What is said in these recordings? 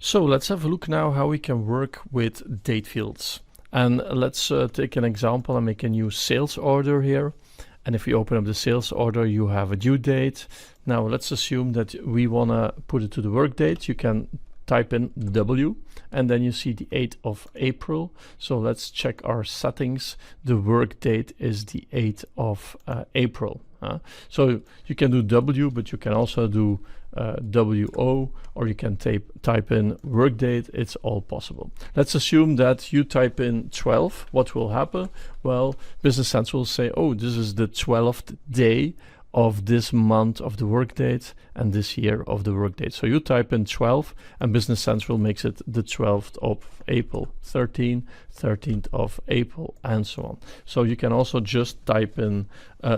So let's have a look now how we can work with date fields. And let's take an example and make a new sales order here. And if we open up the sales order, you have a due date. Now let's assume that we want to put it to the work date. You can type in W and then you see the 8th of April. So let's check our settings. The work date is the 8th of April. So you can do W, but you can also do WO, or you can type in work date. It's all possible. Let's assume that you type in 12. What will happen? Well, Business Central will say, oh, this is the 12th day of this month of the work date and this year of the work date. So you type in 12 and Business Central makes it the 12th of April, 13th of April, and so on. So you can also just type in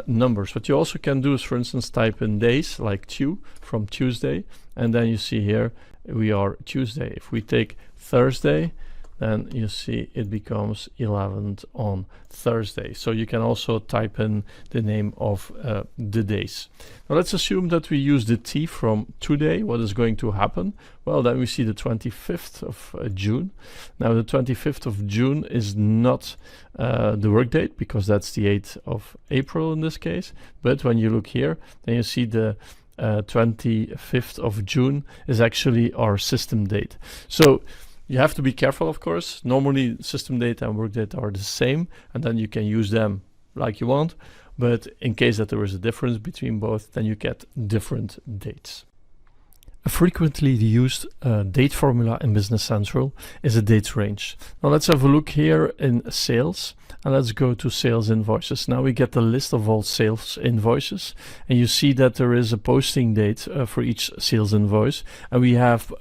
numbers. What you also can do is, for instance, type in days like from Tuesday, and then you see here we are Tuesday. If we take Thursday, then you see it becomes 11th on Thursday. So you can also type in the name of the days. Now let's assume that we use the T from today. What is going to happen? Well, then we see the 25th of June. Now the 25th of June is not the work date, because that's the 8th of April in this case. But when you look here, then you see the 25th of June is actually our system date. So you have to be careful, of course. Normally system date and work date are the same, and then you can use them like you want. But in case that there is a difference between both, then you get different dates. A frequently used date formula in Business Central is a date range. Now let's have a look here in sales, and let's go to sales invoices. Now we get the list of all sales invoices, and you see that there is a posting date for each sales invoice, and we have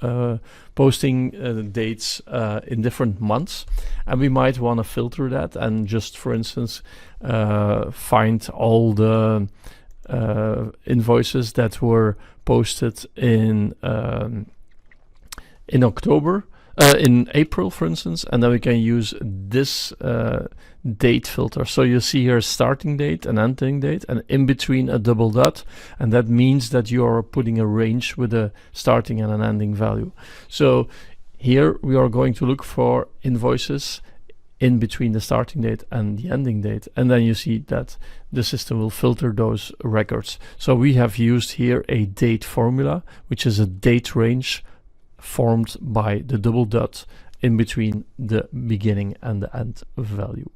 posting dates in different months, and we might want to filter that and just, for instance, find all the invoices that were posted in October, in April, for instance, and then we can use this date filter. So you see here starting date and ending date, and in between a double dot, and that means that you are putting a range with a starting and an ending value. So here we are going to look for invoices in between the starting date and the ending date, and then you see that the system will filter those records. So we have used here a date formula, which is a date range formed by the double dot in between the beginning and the end value.